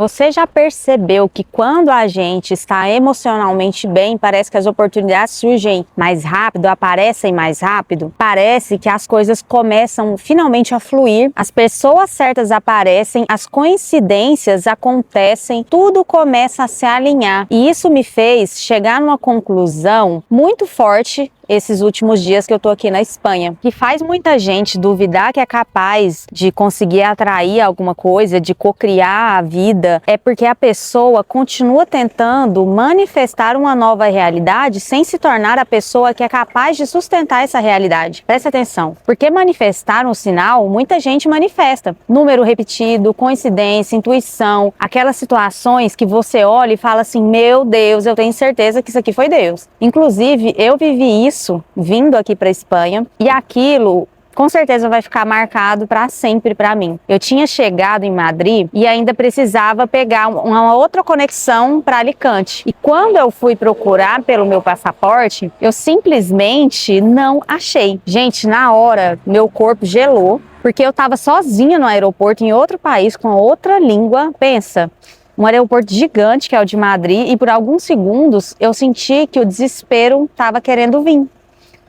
Você já percebeu que quando a gente está emocionalmente bem, parece que as oportunidades surgem mais rápido, aparecem mais rápido? Parece que as coisas começam finalmente a fluir, as pessoas certas aparecem, as coincidências acontecem, tudo começa a se alinhar. E isso me fez chegar numa conclusão muito forte esses últimos dias que eu tô aqui na Espanha, que faz muita gente duvidar que é capaz de conseguir atrair alguma coisa, de cocriar a vida, é porque a pessoa continua tentando manifestar uma nova realidade sem se tornar a pessoa que é capaz de sustentar essa realidade. Presta atenção, porque manifestar um sinal, muita gente manifesta. Número repetido, coincidência, intuição, aquelas situações que você olha e fala assim, meu Deus, eu tenho certeza que isso aqui foi Deus. Inclusive, eu vivi isso vindo aqui para Espanha e aquilo com certeza vai ficar marcado para sempre para mim. Eu tinha chegado em Madrid e ainda precisava pegar uma outra conexão para Alicante. E quando eu fui procurar pelo meu passaporte, eu simplesmente não achei. Gente, na hora, meu corpo gelou, porque eu estava sozinha no aeroporto em outro país com outra língua. Pensa, um aeroporto gigante que é o de Madrid, e por alguns segundos eu senti que o desespero estava querendo vir.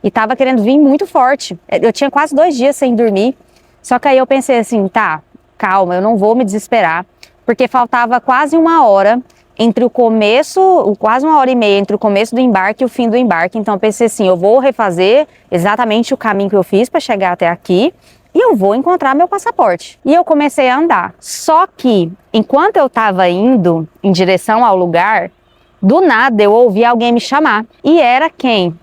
E estava querendo vir muito forte. Eu tinha quase 2 dias sem dormir. Só que aí eu pensei assim, tá, calma, eu não vou me desesperar. Porque faltava quase 1 hora entre o começo, quase 1h30 entre o começo do embarque e o fim do embarque. Então eu pensei assim, eu vou refazer exatamente o caminho que eu fiz para chegar até aqui. E eu vou encontrar meu passaporte. E eu comecei a andar. Só que, enquanto eu estava indo em direção ao lugar, do nada eu ouvi alguém me chamar. E era quem?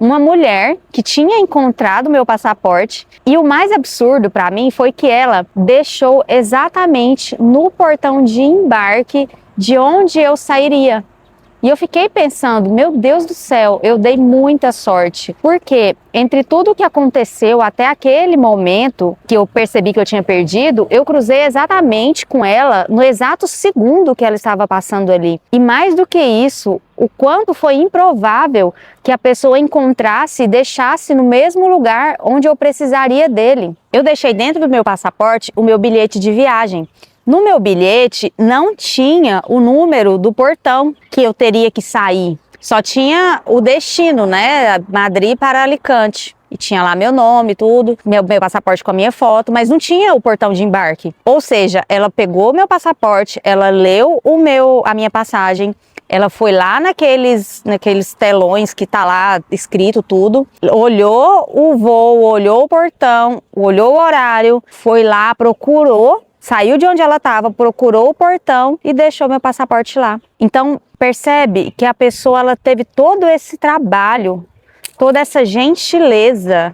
Uma mulher que tinha encontrado meu passaporte. E o mais absurdo para mim foi que ela deixou exatamente no portão de embarque de onde eu sairia. E eu fiquei pensando, meu Deus do céu, eu dei muita sorte. Porque entre tudo o que aconteceu até aquele momento que eu percebi que eu tinha perdido, eu cruzei exatamente com ela no exato segundo que ela estava passando ali. E mais do que isso, o quanto foi improvável que a pessoa encontrasse e deixasse no mesmo lugar onde eu precisaria dele. Eu deixei dentro do meu passaporte o meu bilhete de viagem. No meu bilhete não tinha o número do portão que eu teria que sair. Só tinha o destino, né? Madrid para Alicante. E tinha lá meu nome, tudo, meu passaporte com a minha foto, mas não tinha o portão de embarque. Ou seja, ela pegou meu passaporte, ela leu a minha passagem, ela foi lá naqueles telões que tá lá escrito tudo, olhou o voo, olhou o portão, olhou o horário, foi lá, procurou, saiu de onde ela estava, procurou o portão e deixou meu passaporte lá. Então, percebe que a pessoa ela teve todo esse trabalho, toda essa gentileza,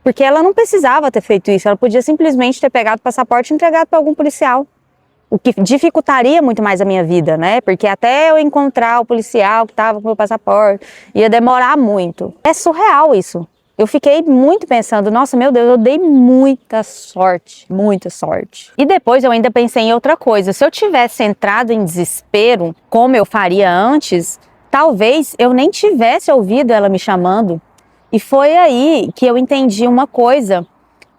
porque ela não precisava ter feito isso, ela podia simplesmente ter pegado o passaporte e entregado para algum policial. O que dificultaria muito mais a minha vida, né? Porque até eu encontrar o policial que estava com o meu passaporte, ia demorar muito. É surreal isso. Eu fiquei muito pensando, nossa, meu Deus, eu dei muita sorte, muita sorte. E depois eu ainda pensei em outra coisa. Se eu tivesse entrado em desespero, como eu faria antes, talvez eu nem tivesse ouvido ela me chamando. E foi aí que eu entendi uma coisa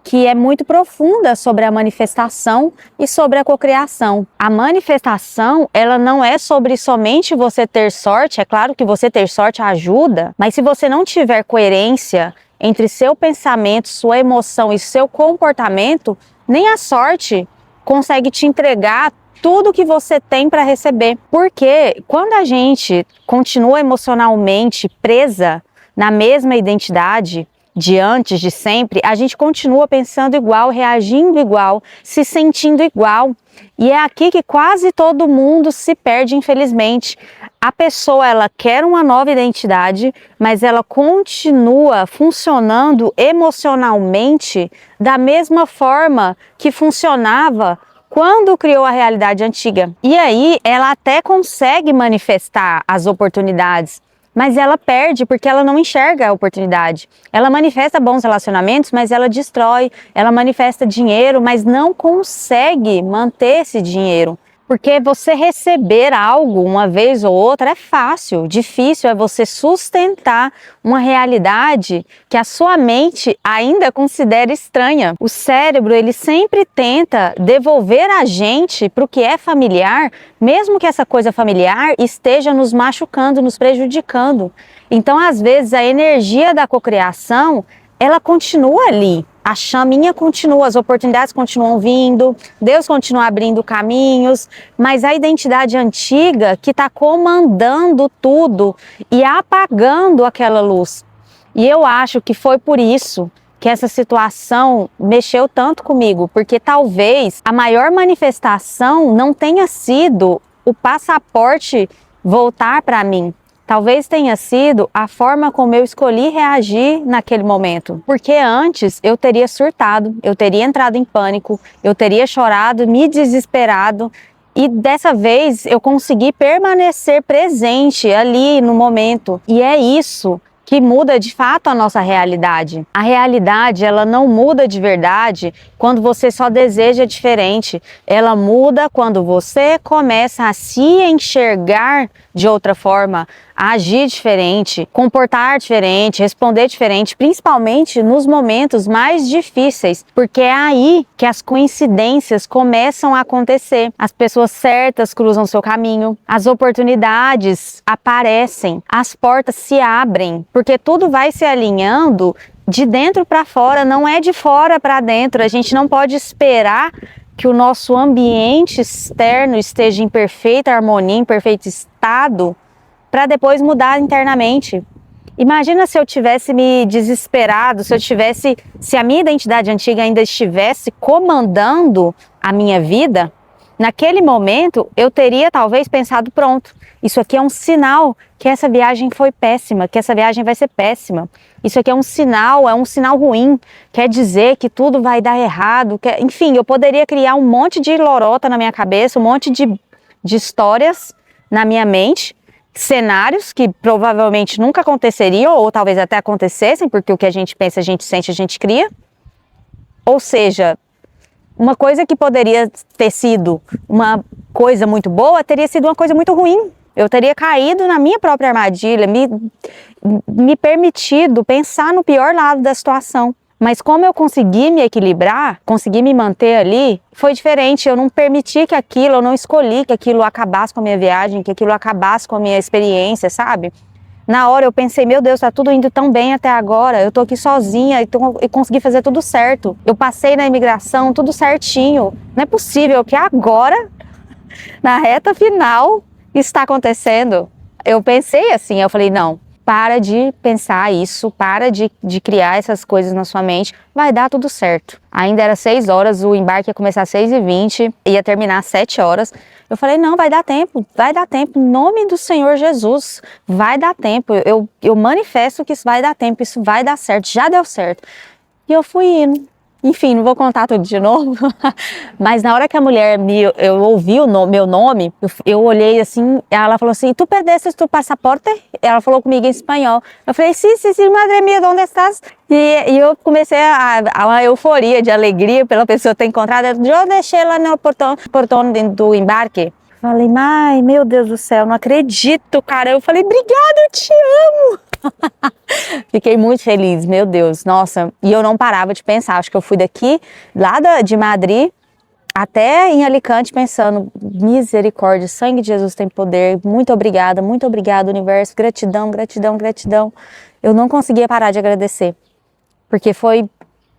que é muito profunda sobre a manifestação e sobre a cocriação. A manifestação, ela não é sobre somente você ter sorte, é claro que você ter sorte ajuda, mas se você não tiver coerência entre seu pensamento, sua emoção e seu comportamento, nem a sorte consegue te entregar tudo que você tem para receber. Porque quando a gente continua emocionalmente presa na mesma identidade de antes, de sempre, a gente continua pensando igual, reagindo igual, se sentindo igual. E é aqui que quase todo mundo se perde, infelizmente. A pessoa, ela quer uma nova identidade, mas ela continua funcionando emocionalmente da mesma forma que funcionava quando criou a realidade antiga. E aí, ela até consegue manifestar as oportunidades, mas ela perde porque ela não enxerga a oportunidade. Ela manifesta bons relacionamentos, mas ela destrói. Ela manifesta dinheiro, mas não consegue manter esse dinheiro. Porque você receber algo uma vez ou outra é fácil, difícil é você sustentar uma realidade que a sua mente ainda considera estranha. O cérebro, ele sempre tenta devolver a gente para o que é familiar, mesmo que essa coisa familiar esteja nos machucando, nos prejudicando. Então, às vezes, a energia da cocriação, ela continua ali. A chaminha continua, as oportunidades continuam vindo, Deus continua abrindo caminhos, mas a identidade antiga que está comandando tudo e apagando aquela luz. E eu acho que foi por isso que essa situação mexeu tanto comigo, porque talvez a maior manifestação não tenha sido o passaporte voltar para mim. Talvez tenha sido a forma como eu escolhi reagir naquele momento. Porque antes eu teria surtado, eu teria entrado em pânico, eu teria chorado, me desesperado. E dessa vez eu consegui permanecer presente ali no momento. E é isso que muda de fato a nossa realidade. A realidade, ela não muda de verdade quando você só deseja diferente. Ela muda quando você começa a se enxergar de outra forma, a agir diferente, comportar diferente, responder diferente, principalmente nos momentos mais difíceis, porque é aí que as coincidências começam a acontecer. As pessoas certas cruzam seu caminho, as oportunidades aparecem, as portas se abrem, porque tudo vai se alinhando de dentro para fora, não é de fora para dentro. A gente não pode esperar que o nosso ambiente externo esteja em perfeita harmonia, em perfeito estado, para depois mudar internamente. Imagina se eu tivesse me desesperado, se a minha identidade antiga ainda estivesse comandando a minha vida, naquele momento eu teria talvez pensado, pronto, isso aqui é um sinal que essa viagem foi péssima, que essa viagem vai ser péssima. Isso aqui é um sinal ruim, quer dizer que tudo vai dar errado. Enfim, eu poderia criar um monte de lorota na minha cabeça, um monte de histórias na minha mente, cenários que provavelmente nunca aconteceriam ou talvez até acontecessem, porque o que a gente pensa, a gente sente, a gente cria. Ou seja, uma coisa que poderia ter sido uma coisa muito boa, teria sido uma coisa muito ruim. Eu teria caído na minha própria armadilha, me permitido pensar no pior lado da situação. Mas como eu consegui me equilibrar, consegui me manter ali, foi diferente. Eu não permiti que aquilo, eu não escolhi que aquilo acabasse com a minha viagem, que aquilo acabasse com a minha experiência, sabe? Na hora eu pensei, meu Deus, tá tudo indo tão bem até agora, eu tô aqui sozinha e consegui fazer tudo certo. Eu passei na imigração, tudo certinho. Não é possível que agora, na reta final, está acontecendo. Eu pensei assim, eu falei, não, para de pensar isso, para de criar essas coisas na sua mente, vai dar tudo certo. Ainda era 6 horas, o embarque ia começar às 6h20, ia terminar às 7 horas. Eu falei, não, vai dar tempo, em nome do Senhor Jesus, vai dar tempo. Eu manifesto que isso vai dar tempo, isso vai dar certo, já deu certo. E eu fui indo. Enfim, não vou contar tudo de novo, mas na hora que a mulher eu ouvi meu nome, eu olhei assim, ela falou assim, tu perdeste tu passaporte? Ela falou comigo em espanhol. Eu falei, sim, madre mía, onde estás? E eu comecei a uma euforia de alegria pela pessoa ter encontrado. Eu deixei lá no portão do embarque. Falei, mãe, meu Deus do céu, não acredito, cara. Eu falei, obrigada, eu te amo. Fiquei muito feliz, meu Deus, nossa. E eu não parava de pensar, acho que eu fui lá de Madrid até em Alicante pensando, misericórdia, sangue de Jesus tem poder, muito obrigada, universo, gratidão, gratidão, gratidão. Eu não conseguia parar de agradecer, porque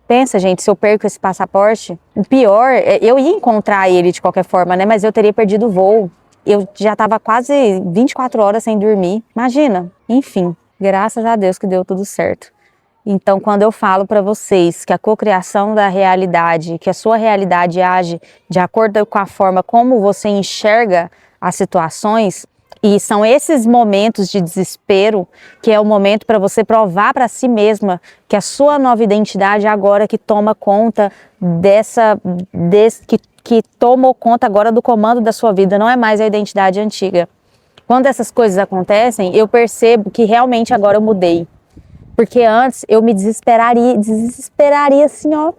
pensa gente, se eu perco esse passaporte, o pior, eu ia encontrar ele de qualquer forma, né, mas eu teria perdido o voo. Eu já estava quase 24 horas sem dormir, imagina, enfim. Graças a Deus que deu tudo certo. Então, quando eu falo para vocês que a cocriação da realidade, que a sua realidade age de acordo com a forma como você enxerga as situações, e são esses momentos de desespero que é o momento para você provar para si mesma que a sua nova identidade é agora que toma conta que tomou conta agora do comando da sua vida, não é mais a identidade antiga. Quando essas coisas acontecem, eu percebo que realmente agora eu mudei. Porque antes eu me desesperaria assim, ó,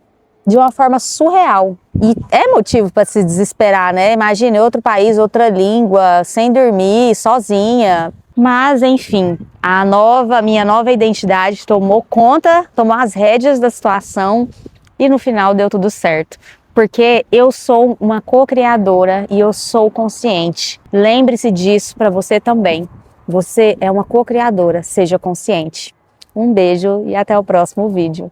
de uma forma surreal. E é motivo para se desesperar, né? Imagine outro país, outra língua, sem dormir, sozinha. Mas, enfim, minha nova identidade tomou as rédeas da situação e no final deu tudo certo. Porque eu sou uma co-criadora e eu sou consciente. Lembre-se disso para você também. Você é uma co-criadora, seja consciente. Um beijo e até o próximo vídeo.